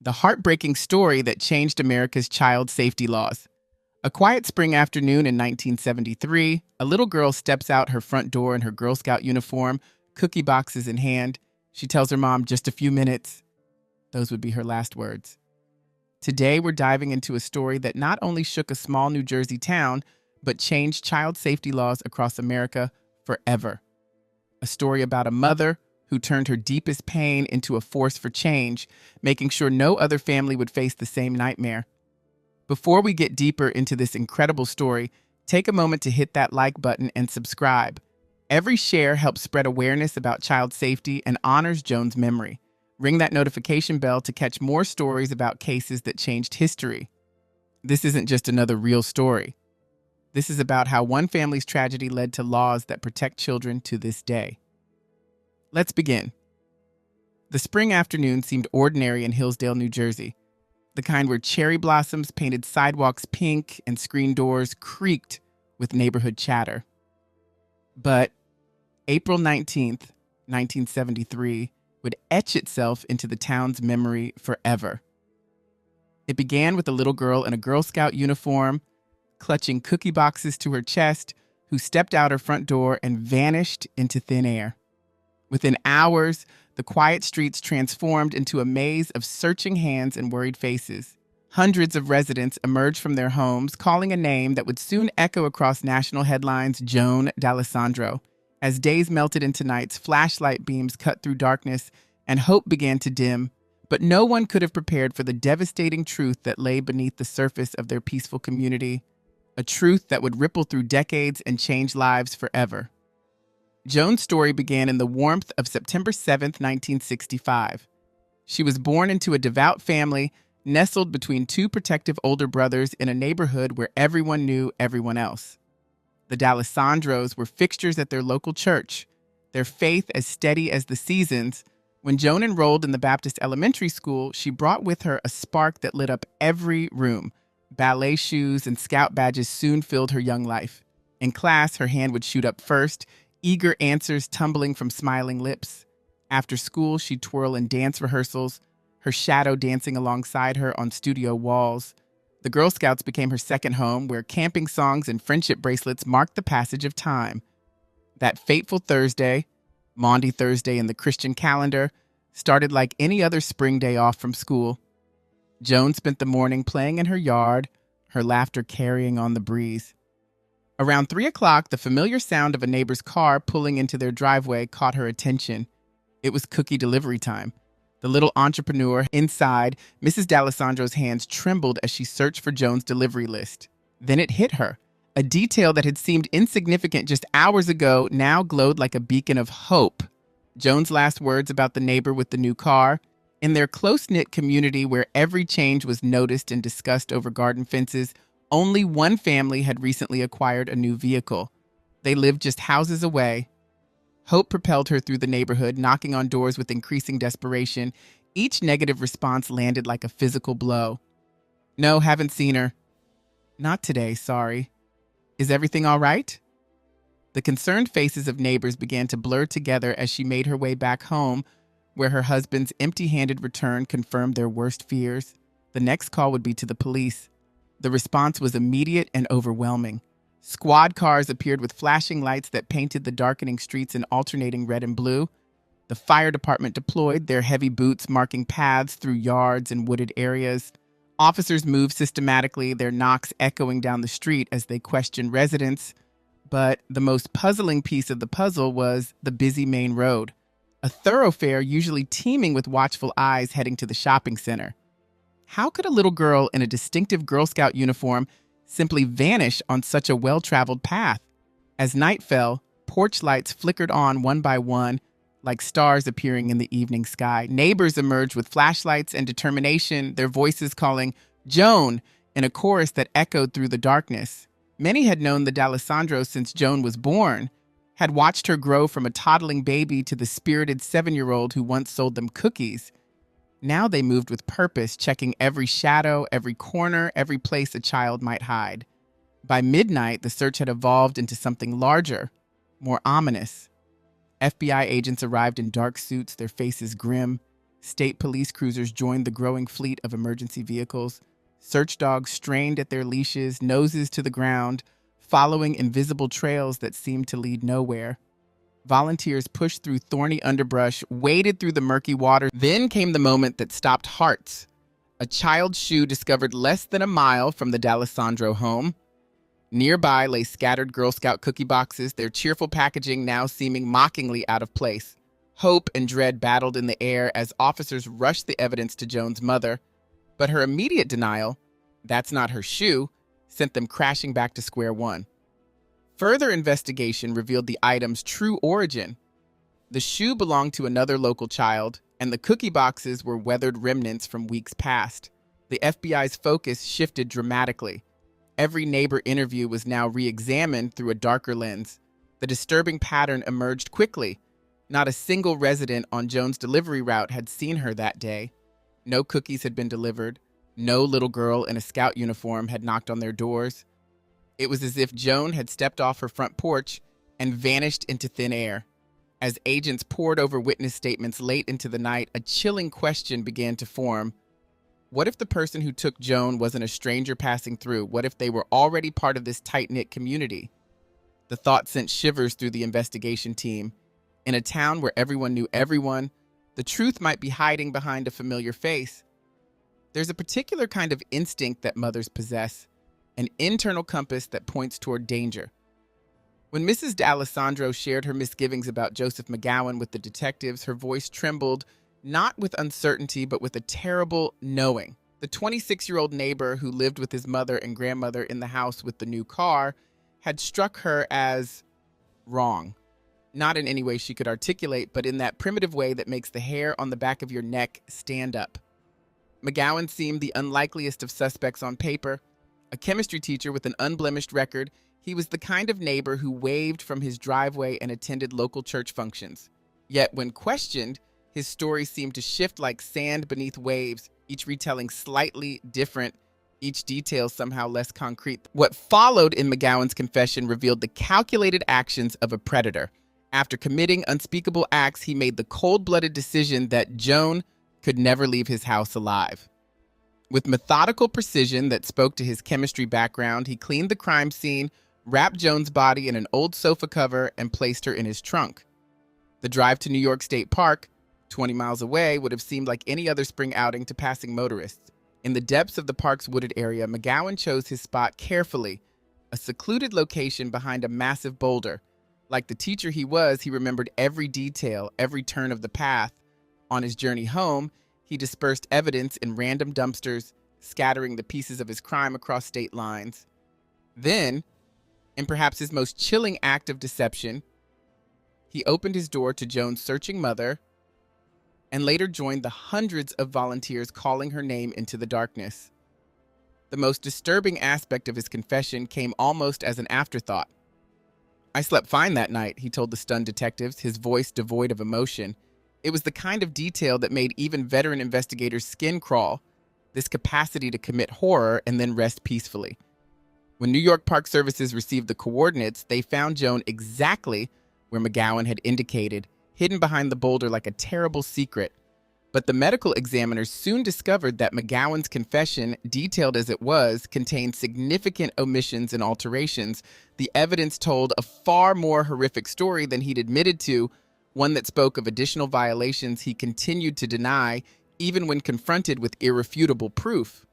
the heartbreaking story that changed America's child safety laws. A quiet spring afternoon in 1973, a little girl steps out her front door in her Girl Scout uniform, cookie boxes in hand. She tells her mom, "Just a few minutes." Those would be her last words. Today, we're diving into a story that not only shook a small New Jersey town, but changed child safety laws across America forever. A story about a mother who turned her deepest pain into a force for change, making sure no other family would face the same nightmare. Before we get deeper into this incredible story, take a moment to hit that like button and subscribe. Every share helps spread awareness about child safety and honors Joan's memory. Ring that notification bell to catch more stories about cases that changed history. This isn't just another real story. This is about how one family's tragedy led to laws that protect children to this day. Let's begin. The spring afternoon seemed ordinary in Hillsdale, New Jersey, the kind where cherry blossoms painted sidewalks pink and screen doors creaked with neighborhood chatter. But April 19th, 1973, would etch itself into the town's memory forever. It began with a little girl in a Girl Scout uniform, clutching cookie boxes to her chest, who stepped out her front door and vanished into thin air. Within hours, the quiet streets transformed into a maze of searching hands and worried faces. Hundreds of residents emerged from their homes, calling a name that would soon echo across national headlines: Joan D'Alessandro. As days melted into nights, flashlight beams cut through darkness, and hope began to dim. But no one could have prepared for the devastating truth that lay beneath the surface of their peaceful community, a truth that would ripple through decades and change lives forever. Joan's story began in the warmth of September 7th, 1965. She was born into a devout family, nestled between two protective older brothers in a neighborhood where everyone knew everyone else. The D'Alessandros were fixtures at their local church, their faith as steady as the seasons. When Joan enrolled in the Baptist elementary school, she brought with her a spark that lit up every room. Ballet shoes and scout badges soon filled her young life. In class, her hand would shoot up first, eager answers tumbling from smiling lips. After school, she'd twirl in dance rehearsals, her shadow dancing alongside her on studio walls. The Girl Scouts became her second home, where camping songs and friendship bracelets marked the passage of time. That fateful Thursday, Maundy Thursday in the Christian calendar, started like any other spring day off from school. Joan spent the morning playing in her yard, her laughter carrying on the breeze. Around 3 o'clock, the familiar sound of a neighbor's car pulling into their driveway caught her attention. It was cookie delivery time. The little entrepreneur inside, Mrs. D'Alessandro's hands trembled as she searched for Joan's delivery list. Then it hit her. A detail that had seemed insignificant just hours ago now glowed like a beacon of hope. Joan's last words about the neighbor with the new car. In their close-knit community where every change was noticed and discussed over garden fences, only one family had recently acquired a new vehicle. They lived just houses away. Hope propelled her through the neighborhood, knocking on doors with increasing desperation. Each negative response landed like a physical blow. "No, haven't seen her." "Not today, sorry." "Is everything all right?" The concerned faces of neighbors began to blur together as she made her way back home, where her husband's empty-handed return confirmed their worst fears. The next call would be to the police. The response was immediate and overwhelming. Squad cars appeared with flashing lights that painted the darkening streets in alternating red and blue. The fire department deployed, their heavy boots marking paths through yards and wooded areas. Officers moved systematically, their knocks echoing down the street as they questioned residents. But the most puzzling piece of the puzzle was the busy main road, a thoroughfare usually teeming with watchful eyes heading to the shopping center. How could a little girl in a distinctive Girl Scout uniform simply vanish on such a well-traveled path? As night fell, porch lights flickered on one by one, like stars appearing in the evening sky. Neighbors emerged with flashlights and determination, their voices calling "Joan" in a chorus that echoed through the darkness. Many had known the D'Alessandros since Joan was born, had watched her grow from a toddling baby to the spirited 7-year-old who once sold them cookies. Now they moved with purpose, checking every shadow, every corner, every place a child might hide. By midnight, the search had evolved into something larger, more ominous. FBI agents arrived in dark suits, their faces grim. State police cruisers joined the growing fleet of emergency vehicles. Search dogs strained at their leashes, noses to the ground, following invisible trails that seemed to lead nowhere. Volunteers pushed through thorny underbrush, waded through the murky water. Then came the moment that stopped hearts. A child's shoe discovered less than a mile from the D'Alessandro home. Nearby lay scattered Girl Scout cookie boxes, their cheerful packaging now seeming mockingly out of place. Hope and dread battled in the air as officers rushed the evidence to Joan's mother. But her immediate denial, "That's not her shoe," sent them crashing back to square one. Further investigation revealed the item's true origin. The shoe belonged to another local child, and the cookie boxes were weathered remnants from weeks past. The FBI's focus shifted dramatically. Every neighbor interview was now re-examined through a darker lens. The disturbing pattern emerged quickly. Not a single resident on Joan's delivery route had seen her that day. No cookies had been delivered. No little girl in a scout uniform had knocked on their doors. It was as if Joan had stepped off her front porch and vanished into thin air. As agents pored over witness statements late into the night, a chilling question began to form. What if the person who took Joan wasn't a stranger passing through? What if they were already part of this tight-knit community? The thought sent shivers through the investigation team. In a town where everyone knew everyone, the truth might be hiding behind a familiar face. There's a particular kind of instinct that mothers possess, an internal compass that points toward danger. When Mrs. D'Alessandro shared her misgivings about Joseph McGowan with the detectives, her voice trembled, not with uncertainty, but with a terrible knowing. The 26-year-old neighbor who lived with his mother and grandmother in the house with the new car had struck her as wrong. Not in any way she could articulate, but in that primitive way that makes the hair on the back of your neck stand up. McGowan seemed the unlikeliest of suspects on paper. A chemistry teacher with an unblemished record, he was the kind of neighbor who waved from his driveway and attended local church functions. Yet when questioned, his story seemed to shift like sand beneath waves, each retelling slightly different, each detail somehow less concrete. What followed in McGowan's confession revealed the calculated actions of a predator. After committing unspeakable acts, he made the cold-blooded decision that Joan could never leave his house alive. With methodical precision that spoke to his chemistry background, he cleaned the crime scene, wrapped Joan's body in an old sofa cover, and placed her in his trunk. The drive to New York State Park, 20 miles away, would have seemed like any other spring outing to passing motorists. In the depths of the park's wooded area, McGowan chose his spot carefully, a secluded location behind a massive boulder. Like the teacher he was, he remembered every detail, every turn of the path. On his journey home, he dispersed evidence in random dumpsters, scattering the pieces of his crime across state lines. Then, in perhaps his most chilling act of deception, he opened his door to Joan's searching mother and later joined the hundreds of volunteers calling her name into the darkness. The most disturbing aspect of his confession came almost as an afterthought. "I slept fine that night," he told the stunned detectives, his voice devoid of emotion. It was the kind of detail that made even veteran investigators' skin crawl, this capacity to commit horror and then rest peacefully. When New York Park Services received the coordinates, they found Joan exactly where McGowan had indicated, hidden behind the boulder like a terrible secret. But the medical examiners soon discovered that McGowan's confession, detailed as it was, contained significant omissions and alterations. The evidence told a far more horrific story than he'd admitted to, one that spoke of additional violations he continued to deny, even when confronted with irrefutable proof.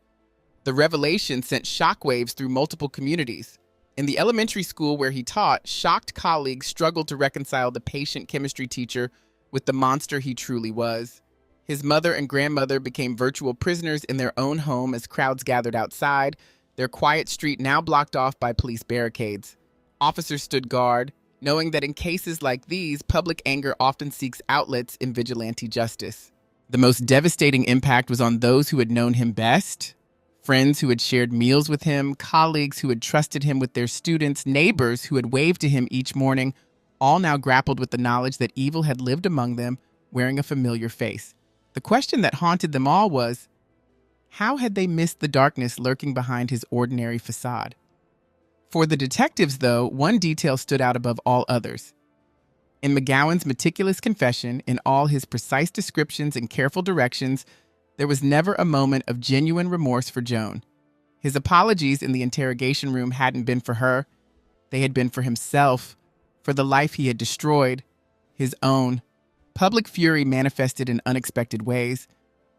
The revelation sent shockwaves through multiple communities. In the elementary school where he taught, shocked colleagues struggled to reconcile the patient chemistry teacher with the monster he truly was. His mother and grandmother became virtual prisoners in their own home as crowds gathered outside, their quiet street now blocked off by police barricades. Officers stood guard, knowing that in cases like these, public anger often seeks outlets in vigilante justice. The most devastating impact was on those who had known him best, friends who had shared meals with him, colleagues who had trusted him with their students, neighbors who had waved to him each morning, all now grappled with the knowledge that evil had lived among them, wearing a familiar face. The question that haunted them all was, how had they missed the darkness lurking behind his ordinary facade? For the detectives, though, one detail stood out above all others. In McGowan's meticulous confession, in all his precise descriptions and careful directions, there was never a moment of genuine remorse for Joan. His apologies in the interrogation room hadn't been for her. They had been for himself, for the life he had destroyed, his own. Public fury manifested in unexpected ways.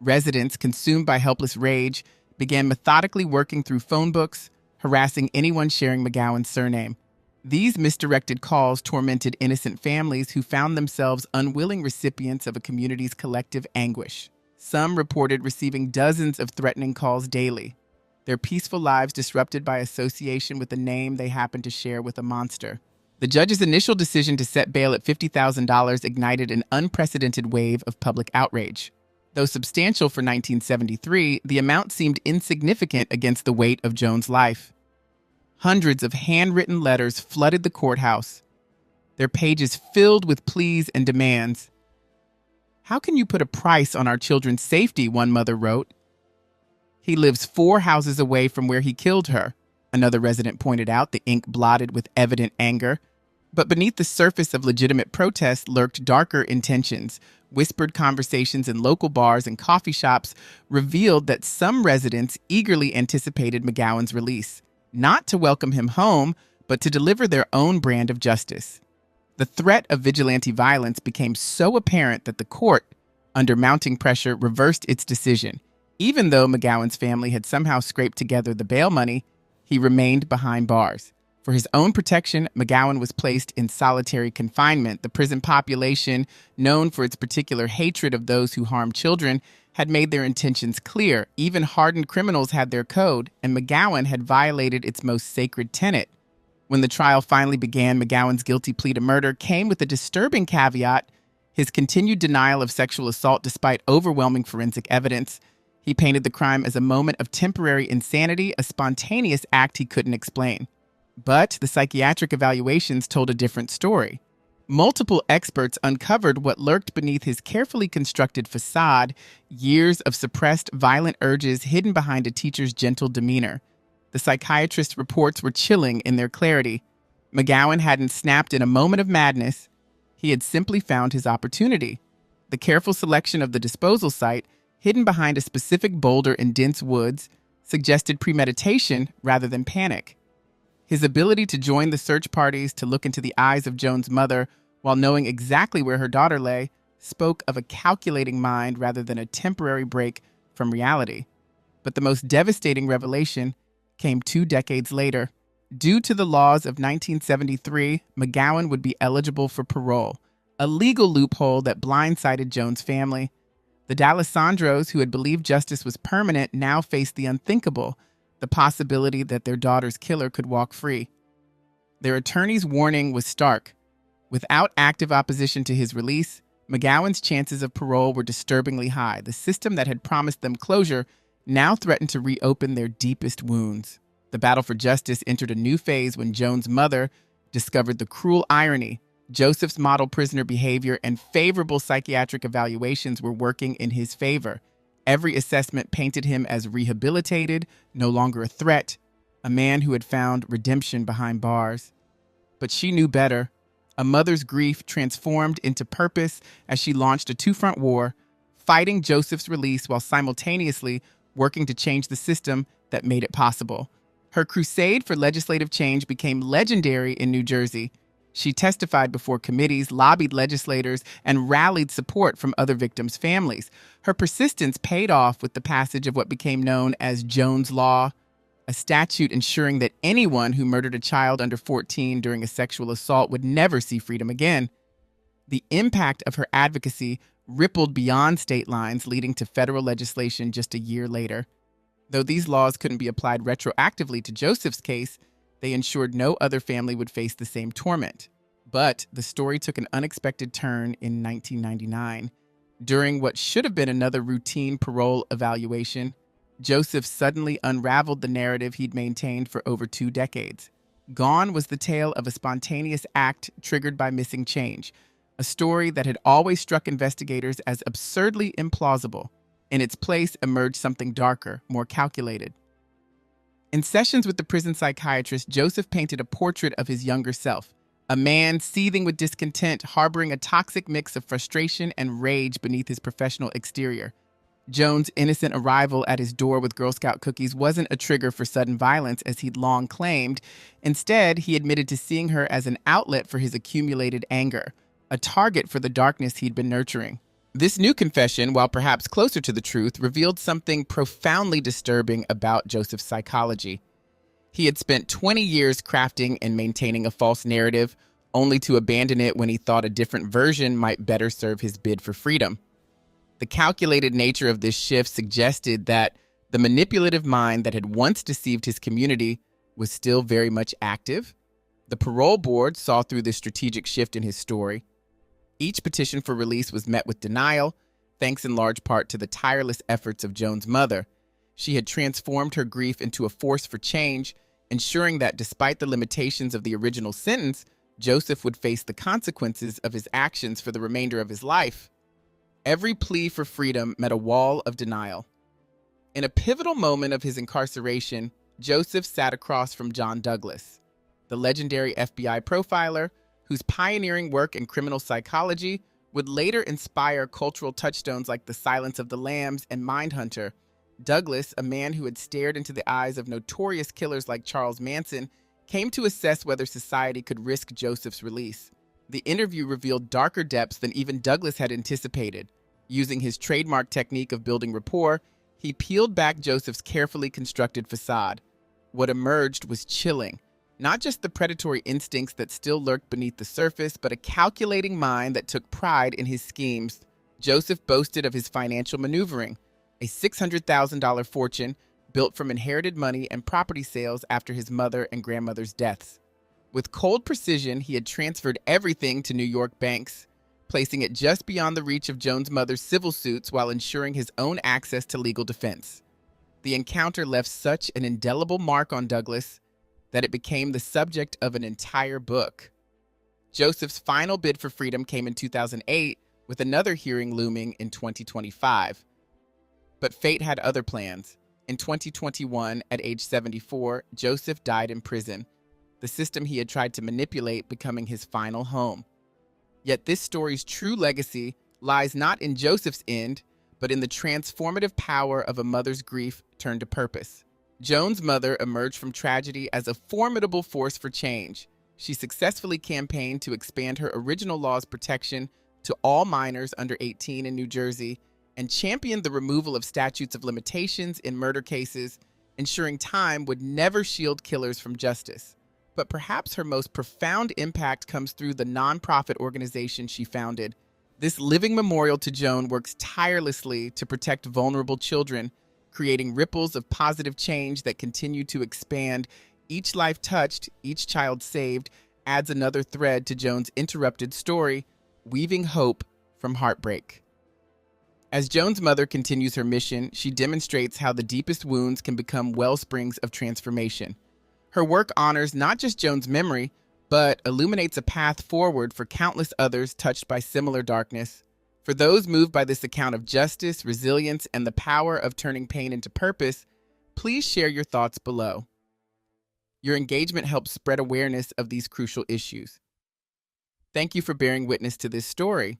Residents, consumed by helpless rage, began methodically working through phone books, harassing anyone sharing McGowan's surname. These misdirected calls tormented innocent families who found themselves unwilling recipients of a community's collective anguish. Some reported receiving dozens of threatening calls daily, their peaceful lives disrupted by association with a name they happened to share with a monster. The judge's initial decision to set bail at $50,000 ignited an unprecedented wave of public outrage. Though substantial for 1973, the amount seemed insignificant against the weight of Joan's life. Hundreds of handwritten letters flooded the courthouse, their pages filled with pleas and demands. "How can you put a price on our children's safety?" one mother wrote. "He lives 4 houses away from where he killed her," another resident pointed out, the ink blotted with evident anger. But beneath the surface of legitimate protest lurked darker intentions. Whispered conversations in local bars and coffee shops revealed that some residents eagerly anticipated McGowan's release, not to welcome him home, but to deliver their own brand of justice. The threat of vigilante violence became so apparent that the court, under mounting pressure, reversed its decision. Even though McGowan's family had somehow scraped together the bail money, he remained behind bars. For his own protection, McGowan was placed in solitary confinement. The prison population, known for its particular hatred of those who harm children, had made their intentions clear. Even hardened criminals had their code, and McGowan had violated its most sacred tenet. When the trial finally began, McGowan's guilty plea to murder came with a disturbing caveat: his continued denial of sexual assault despite overwhelming forensic evidence. He painted the crime as a moment of temporary insanity, a spontaneous act he couldn't explain. But the psychiatric evaluations told a different story. Multiple experts uncovered what lurked beneath his carefully constructed facade: years of suppressed violent urges hidden behind a teacher's gentle demeanor. The psychiatrist's reports were chilling in their clarity. McGowan hadn't snapped in a moment of madness. He had simply found his opportunity. The careful selection of the disposal site, hidden behind a specific boulder in dense woods, suggested premeditation rather than panic. His ability to join the search parties, to look into the eyes of Joan's mother while knowing exactly where her daughter lay, spoke of a calculating mind rather than a temporary break from reality. But the most devastating revelation came 2 decades later. Due to the laws of 1973, McGowan would be eligible for parole, a legal loophole that blindsided Joan's family. The D'Alessandros, who had believed justice was permanent, now faced the unthinkable: the possibility that their daughter's killer could walk free. Their attorney's warning was stark. Without active opposition to his release, McGowan's chances of parole were disturbingly high. The system that had promised them closure now threatened to reopen their deepest wounds. The battle for justice entered a new phase when Joan's mother discovered the cruel irony. Joseph's model prisoner behavior and favorable psychiatric evaluations were working in his favor. Every assessment painted him as rehabilitated, no longer a threat, a man who had found redemption behind bars. But she knew better. A mother's grief transformed into purpose as she launched a 2-front war, fighting Joseph's release while simultaneously working to change the system that made it possible. Her crusade for legislative change became legendary in New Jersey. She testified before committees, lobbied legislators, and rallied support from other victims' families. Her persistence paid off with the passage of what became known as Joan's Law, a statute ensuring that anyone who murdered a child under 14 during a sexual assault would never see freedom again. The impact of her advocacy rippled beyond state lines, leading to federal legislation just a year later. Though these laws couldn't be applied retroactively to Joseph's case, they ensured no other family would face the same torment. But the story took an unexpected turn in 1999. During what should have been another routine parole evaluation, Joseph suddenly unraveled the narrative he'd maintained for over 2 decades. Gone was the tale of a spontaneous act triggered by missing change, a story that had always struck investigators as absurdly implausible. In its place emerged something darker, more calculated. In sessions with the prison psychiatrist, Joseph painted a portrait of his younger self, A man seething with discontent, harboring a toxic mix of frustration and rage beneath his professional exterior. Joan's innocent arrival at his door with Girl Scout cookies wasn't a trigger for sudden violence as he'd long claimed. Instead, he admitted to seeing her as an outlet for his accumulated anger, a target for the darkness he'd been nurturing. This new confession, while perhaps closer to the truth, revealed something profoundly disturbing about Joseph's psychology. He had spent 20 years crafting and maintaining a false narrative, only to abandon it when he thought a different version might better serve his bid for freedom. The calculated nature of this shift suggested that the manipulative mind that had once deceived his community was still very much active. The parole board saw through this strategic shift in his story. Each petition for release was met with denial, thanks in large part to the tireless efforts of Joan's mother. She had transformed her grief into a force for change, ensuring that despite the limitations of the original sentence, Joseph would face the consequences of his actions for the remainder of his life. Every plea for freedom met a wall of denial. In a pivotal moment of his incarceration, Joseph sat across from John Douglas, the legendary FBI profiler whose pioneering work in criminal psychology would later inspire cultural touchstones like The Silence of the Lambs and Mindhunter. Douglas, a man who had stared into the eyes of notorious killers like Charles Manson, came to assess whether society could risk Joseph's release. The interview revealed darker depths than even Douglas had anticipated. Using his trademark technique of building rapport, he peeled back Joseph's carefully constructed facade. What emerged was chilling. Not just the predatory instincts that still lurked beneath the surface, but a calculating mind that took pride in his schemes. Joseph boasted of his financial maneuvering, a $600,000 fortune built from inherited money and property sales after his mother and grandmother's deaths. With cold precision, he had transferred everything to New York banks, placing it just beyond the reach of Joan's mother's civil suits while ensuring his own access to legal defense. The encounter left such an indelible mark on Douglas that it became the subject of an entire book. Joseph's final bid for freedom came in 2008, with another hearing looming in 2025. But fate had other plans. In 2021, at age 74, Joseph died in prison, the system he had tried to manipulate becoming his final home. Yet this story's true legacy lies not in Joseph's end, but in the transformative power of a mother's grief turned to purpose. Joan's mother emerged from tragedy as a formidable force for change. She successfully campaigned to expand her original law's protection to all minors under 18 in New Jersey and championed the removal of statutes of limitations in murder cases, ensuring time would never shield killers from justice. But perhaps her most profound impact comes through the nonprofit organization she founded. This living memorial to Joan works tirelessly to protect vulnerable children, creating ripples of positive change that continue to expand. Each life touched, each child saved, adds another thread to Joan's interrupted story, weaving hope from heartbreak. As Joan's mother continues her mission, she demonstrates how the deepest wounds can become wellsprings of transformation. Her work honors not just Joan's memory, but illuminates a path forward for countless others touched by similar darkness. For those moved by this account of justice, resilience, and the power of turning pain into purpose, please share your thoughts below. Your engagement helps spread awareness of these crucial issues. Thank you for bearing witness to this story.